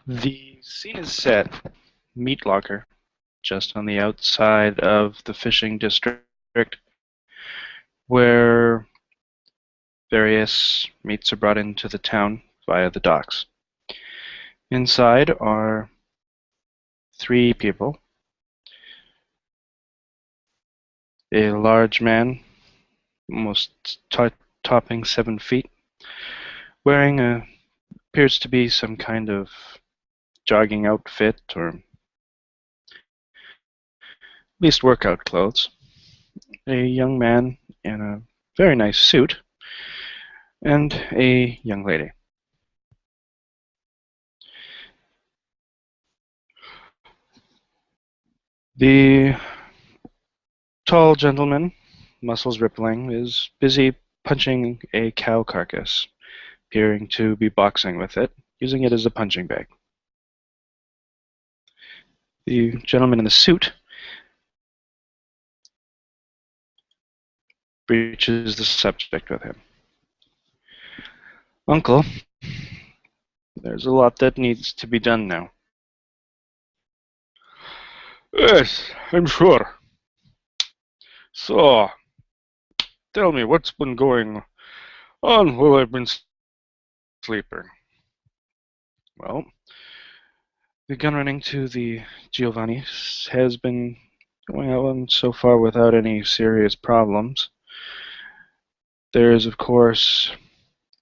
The scene is set, meat locker, just on the outside of the fishing district, where various meats are brought into the town via the docks. Inside are three people. A large man, almost topping 7 feet, wearing a appears to be some kind of jogging outfit or at least workout clothes. A young man in a very nice suit, and a young lady. The tall gentleman, muscles rippling, is busy punching a cow carcass, appearing to be boxing with it, using it as a punching bag. The gentleman in the suit breaches the subject with him. Uncle, there's a lot that needs to be done now. Yes, I'm sure. So, tell me what's been going on while I've been sleeping. Well, the gun running to the Giovanni has been going on so far without any serious problems. There is, of course,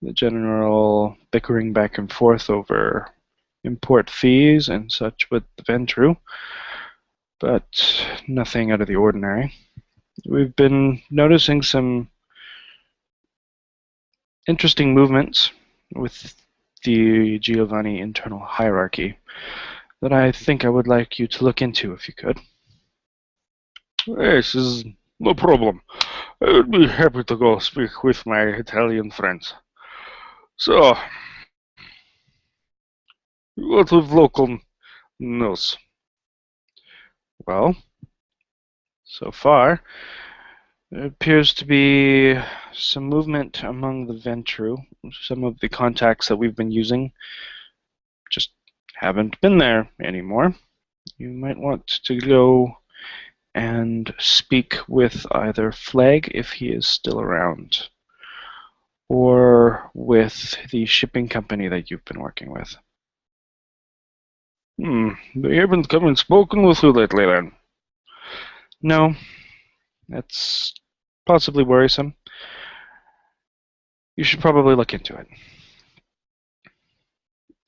the general bickering back and forth over import fees and such with the Ventru, but nothing out of the ordinary. We've been noticing some interesting movements with the Giovanni internal hierarchy that I think I would like you to look into if you could. Yes, is no problem. I would be happy to go speak with my Italian friends. So, what with local news? Well, so far, there appears to be some movement among the Ventru. Some of the contacts that we've been using just haven't been there anymore. You might want to go and speak with either Flag if he is still around, or with the shipping company that you've been working with. They haven't come and spoken with you lately then? No, that's possibly worrisome. You should probably look into it.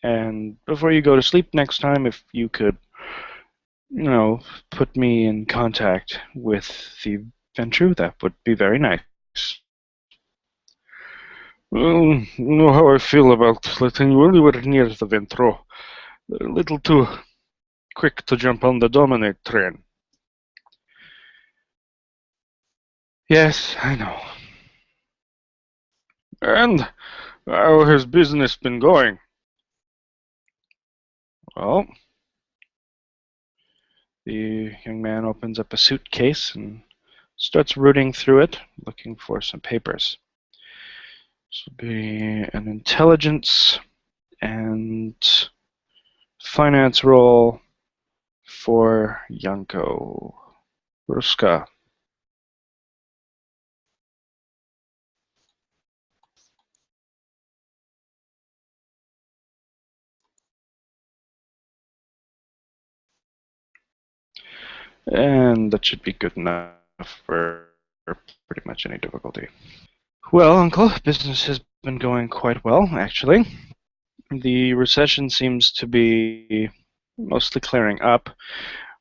And before you go to sleep next time, if you could, put me in contact with the Ventru, that would be very nice. Well, you know how I feel about letting you anywhere near the Ventro. They're a little too quick to jump on the Dominate train. Yes, I know. And how has business been going? Well, the young man opens up a suitcase and starts rooting through it, looking for some papers. This will be an intelligence and finance role for Yanko Ruska. And that should be good enough for pretty much any difficulty. Well, Uncle, business has been going quite well, actually. The recession seems to be mostly clearing up.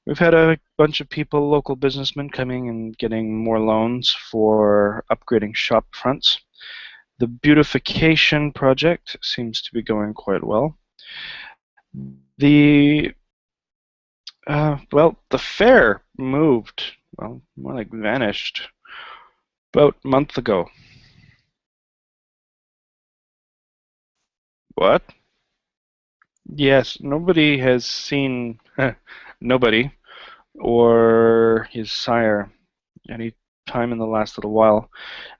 We've had a bunch of people, local businessmen, coming and getting more loans for upgrading shop fronts. The beautification project seems to be going quite well. The the fair moved, well, more like vanished about a month ago. What? Yes, nobody has seen nobody or his sire any time in the last little while.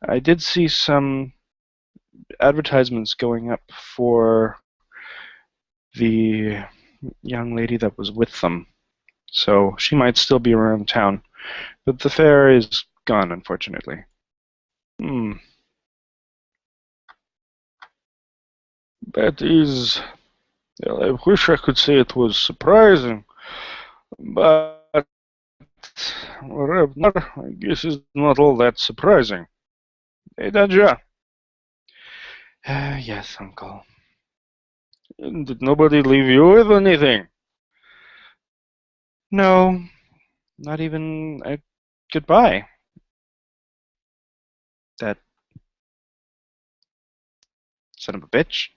I did see some advertisements going up for the young lady that was with them, so she might still be around town, but the fair is gone, unfortunately. Hmm, that is. Well, I wish I could say it was surprising, but I guess it's not all that surprising. Hey, Daja, Yes, uncle. did nobody leave you with anything? No, not even a goodbye. That son of a bitch.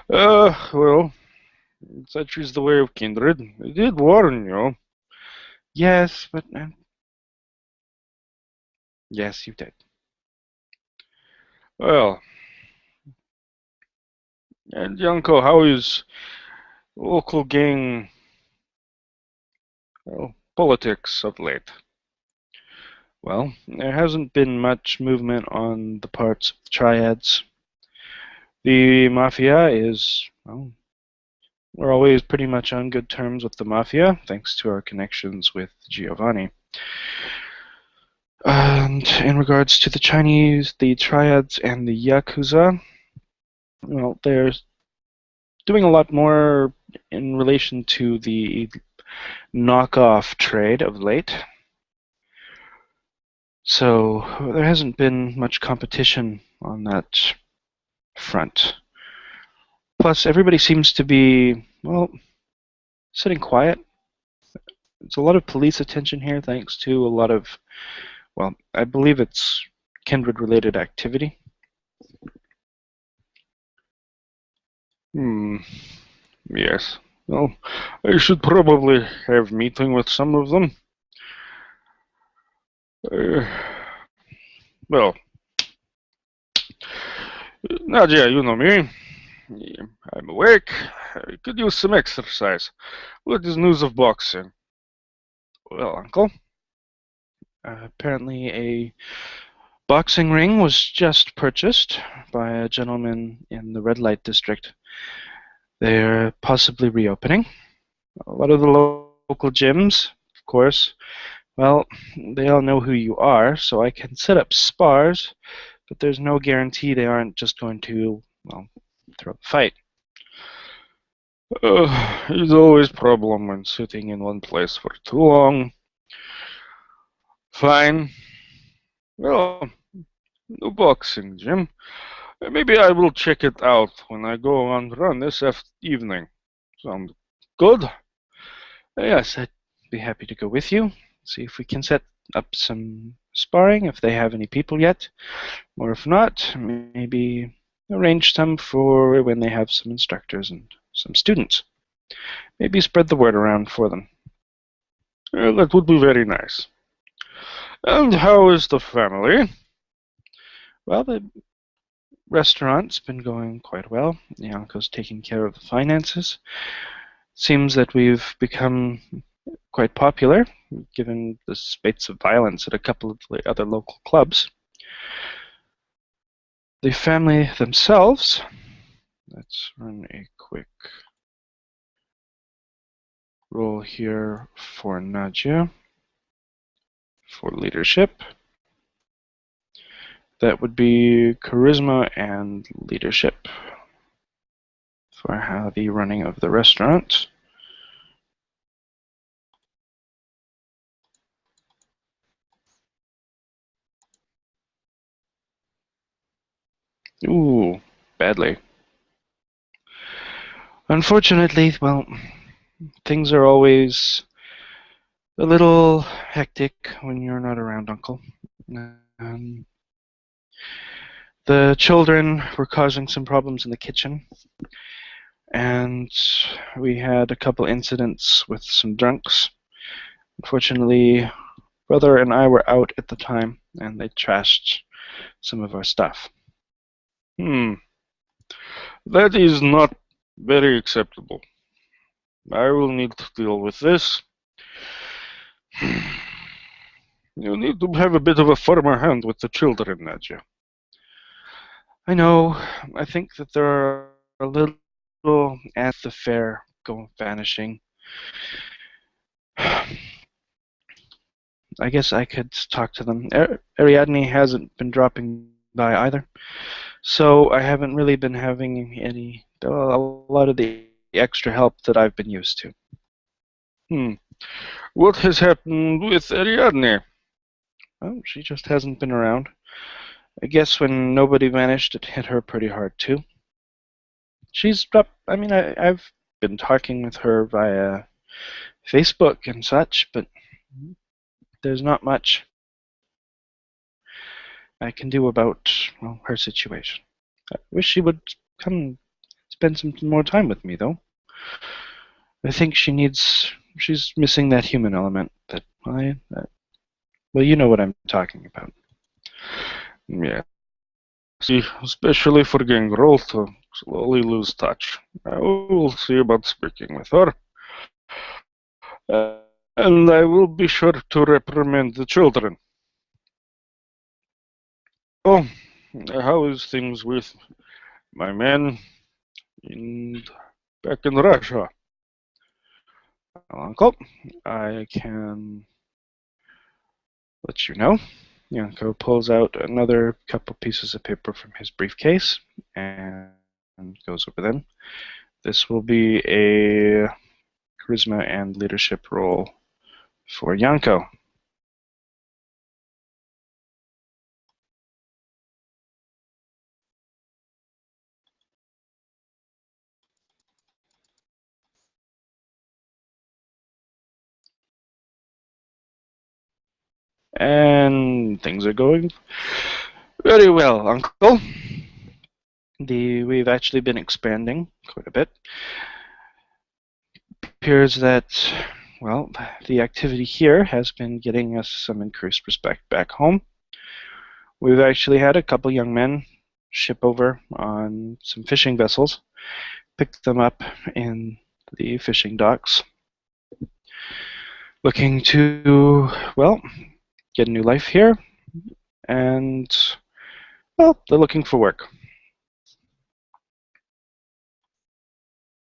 Well, such is the way of kindred. I did warn you. Yes, but yes, you did. Well, and Yanko, how is local gang, well, politics of late? Well, there hasn't been much movement on the parts of the triads. The mafia is, well, we're always pretty much on good terms with the mafia, thanks to our connections with Giovanni. And in regards to the Chinese, the triads, and the Yakuza, well, they're doing a lot more in relation to the knockoff trade of late. So there hasn't been much competition on that front. Plus, everybody seems to be, well, sitting quiet. There's a lot of police attention here, thanks to a lot of, well, I believe it's kindred related activity. Hmm, yes. Well, I should probably have meeting with some of them. Uh, well, Nadia, you know me. I'm awake. I could use some exercise. What is news of boxing? Well, Uncle, apparently a boxing ring was just purchased by a gentleman in the red light district. They're possibly reopening. A lot of the local gyms, of course, well, they all know who you are, so I can set up spars, but there's no guarantee they aren't just going to, well, throw the fight. It's always problem when sitting in one place for too long. Fine. Well, no boxing gym. Maybe I will check it out when I go on run this evening. Sound good? Yes, I'd be happy to go with you, see if we can set up some sparring if they have any people yet, or if not, maybe arrange some for when they have some instructors and some students. Maybe spread the word around for them. That would be very nice. And how is the family? Well, the restaurant's been going quite well. Yanko's taking care of the finances. Seems that we've become quite popular, given the spates of violence at a couple of the other local clubs. The family themselves, let's run a quick roll here for Nadia for leadership. That would be charisma and leadership for how the running of the restaurant. Ooh, badly. Unfortunately, well, things are always a little hectic when you're not around, Uncle. Um, the children were causing some problems in the kitchen, and we had a couple incidents with some drunks. Unfortunately, brother and I were out at the time, and they trashed some of our stuff. Hmm, that is not very acceptable. I will need to deal with this. You need to have a bit of a firmer hand with the children, Nadja. I know, I think that there are a little as the fair go vanishing. I guess I could talk to them. Ariadne hasn't been dropping by either, so I haven't really been having a lot of the extra help that I've been used to. Hmm. What has happened with Ariadne? Well, she just hasn't been around. I guess when nobody vanished, it hit her pretty hard too. She's dropped. I mean, I've been talking with her via Facebook and such, but there's not much I can do about, well, her situation. I wish she would come spend some more time with me, though. I think she's missing that human element that well, you know what I'm talking about. Yeah, see, especially for getting old to slowly lose touch. I will see about speaking with her, and I will be sure to reprimand the children. Oh, how is things with my man in back in Russia? Well, Uncle, I can let you know. Yanko pulls out another couple pieces of paper from his briefcase and goes over them. This will be a charisma and leadership role for Yanko. And things are going very well, Uncle. We've actually been expanding quite a bit. Appears that, well, the activity here has been getting us some increased respect back home. We've actually had a couple young men ship over on some fishing vessels, pick them up in the fishing docks, looking to, well, get a new life here, and, well, they're looking for work.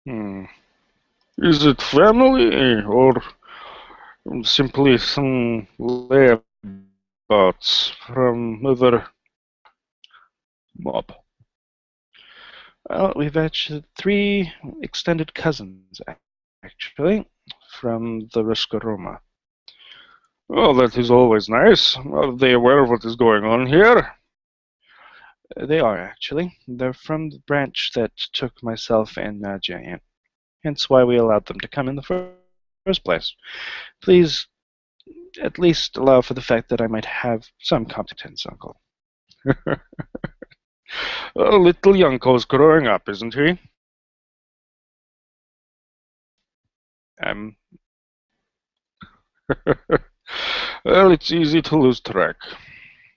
Hmm. Is it family or simply some layabouts from other mob? Well, we've actually three extended cousins, actually, from the Ruskaroma. Well, that is always nice. Are they aware of what is going on here? They are, actually. They're from the branch that took myself and Nadia in, hence why we allowed them to come in the first place. Please at least allow for the fact that I might have some competence, Uncle. Little Yanko's growing up, isn't he? I'm Well, it's easy to lose track.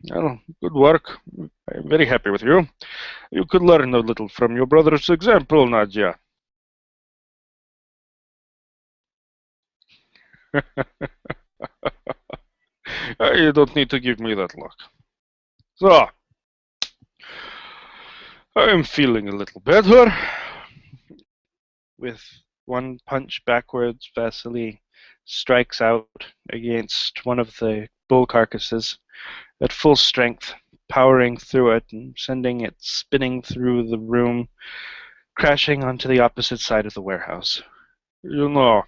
Well, good work. I'm very happy with you. You could learn a little from your brother's example, Nadia. You don't need to give me that look. So, I am feeling a little better. with one punch backwards, Vasily strikes out against one of the bull carcasses at full strength, powering through it and sending it spinning through the room, crashing onto the opposite side of the warehouse. You know,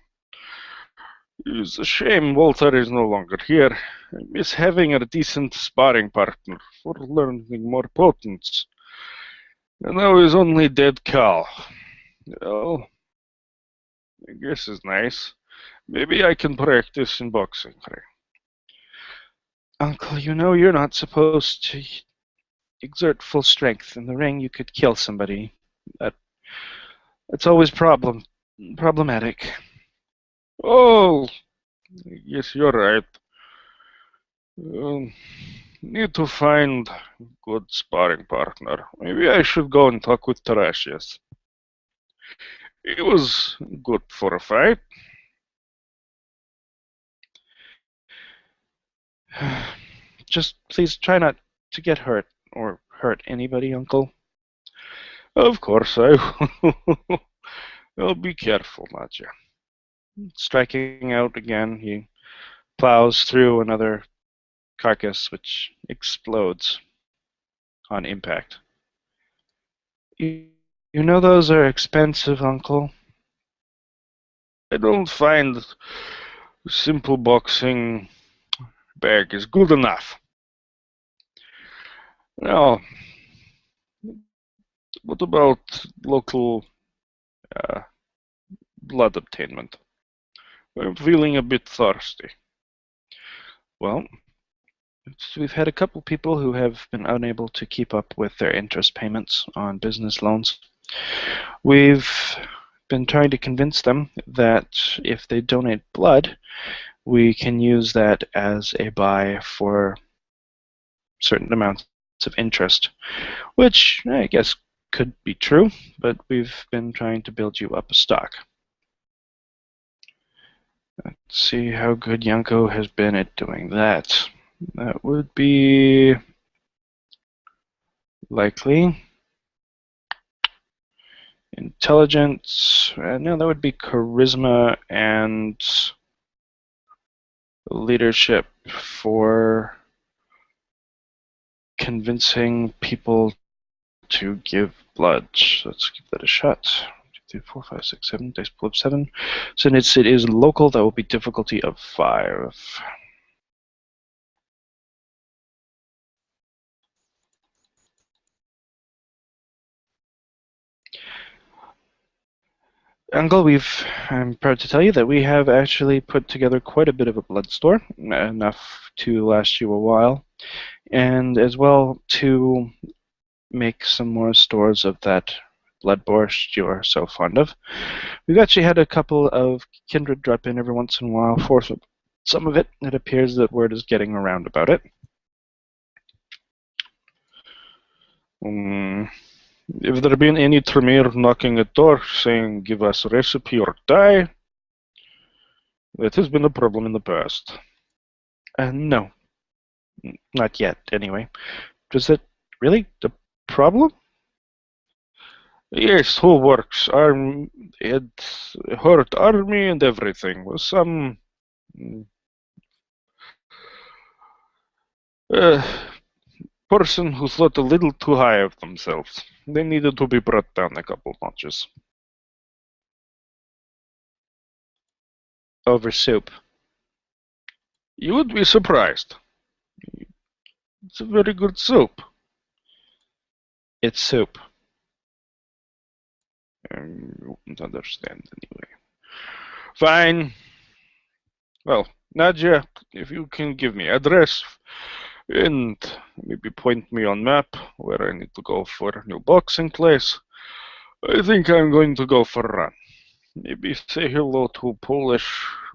it's a shame Walter is no longer here. I miss having a decent sparring partner for learning more potence. And now he's only dead Cal. Well, I guess it's nice. Maybe I can practice in boxing. Uncle, you know you're not supposed to exert full strength in the ring. You could kill somebody. That That's always problematic. Oh, yes, you're right. Um, Need to find good sparring partner. Maybe I should go and talk with Teratius. He was good for a fight. Just please try not to get hurt or hurt anybody, Uncle. Of course I will. Oh, be careful, Nadja. Striking out again, he plows through another carcass which explodes on impact. You, you know those are expensive, Uncle. I don't find simple boxing bag is good enough. Now, what about local uh, blood obtainment? I'm feeling a bit thirsty. Well, we've had a couple people who have been unable to keep up with their interest payments on business loans. We've been trying to convince them that if they donate blood, we can use that as a buy for certain amounts of interest, which I guess could be true, but we've been trying to build you up a stock. Let's see how good Yanko has been at doing that. That would be likely intelligence. No, that would be charisma and leadership for convincing people to give blood. Let's give that a shot. 2, 3, 4, 5, 6, 7. Dice pool of 7. Since it is local, that will be difficulty of 5. Uncle, I'm proud to tell you that we have actually put together quite a bit of a blood store, enough to last you a while, and as well to make some more stores of that blood borscht you're so fond of. We've actually had a couple of kindred drop in every once in a while for some of it. It appears that word is getting around about it. Um, if there been any Tremere knocking at door saying give us a recipe or die, that has been a problem in the past. No, not yet, anyway. Was it really the problem? Yes, who works? It hurt army and everything. Was some uh, person who thought a little too high of themselves. They needed to be brought down a couple notches. Over soup. You would be surprised. It's a very good soup. It's soup. You wouldn't understand anyway. Fine. Well, Nadia, if you can give me address and maybe point me on map where I need to go for a new boxing place, I think I'm going to go for a run. Maybe say hello to Polish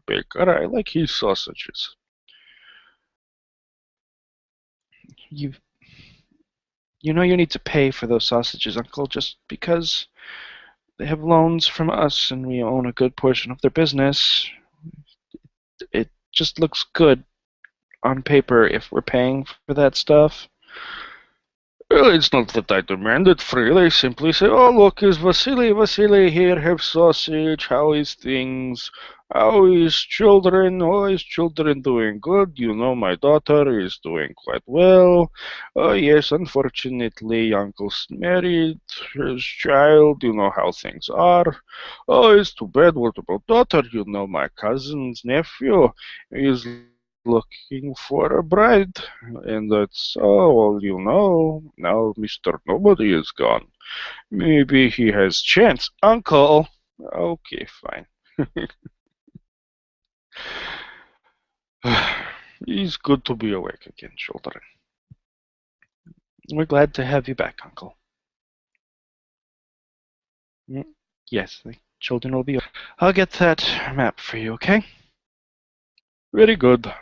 baker. I like his sausages. You you know you need to pay for those sausages, Uncle, just because they have loans from us and we own a good portion of their business. It just looks good on paper if we're paying for that stuff. Well, it's not that I demand it freely. I simply say, oh, look, is Vasily? Vasily here, have sausage. How is things? How is children? Oh, is children doing good? You know, my daughter is doing quite well. Oh, yes, unfortunately, uncle's married his child. You know how things are. Oh, it's too bad. What about daughter? You know, my cousin's nephew is looking for a bride. And that's, oh, well, you know, now Mr. Nobody is gone. Maybe he has chance. Uncle! Okay, fine. It's good to be awake again, children. We're glad to have you back, Uncle. Yes, the children will be. I'll get that map for you, okay? Very good.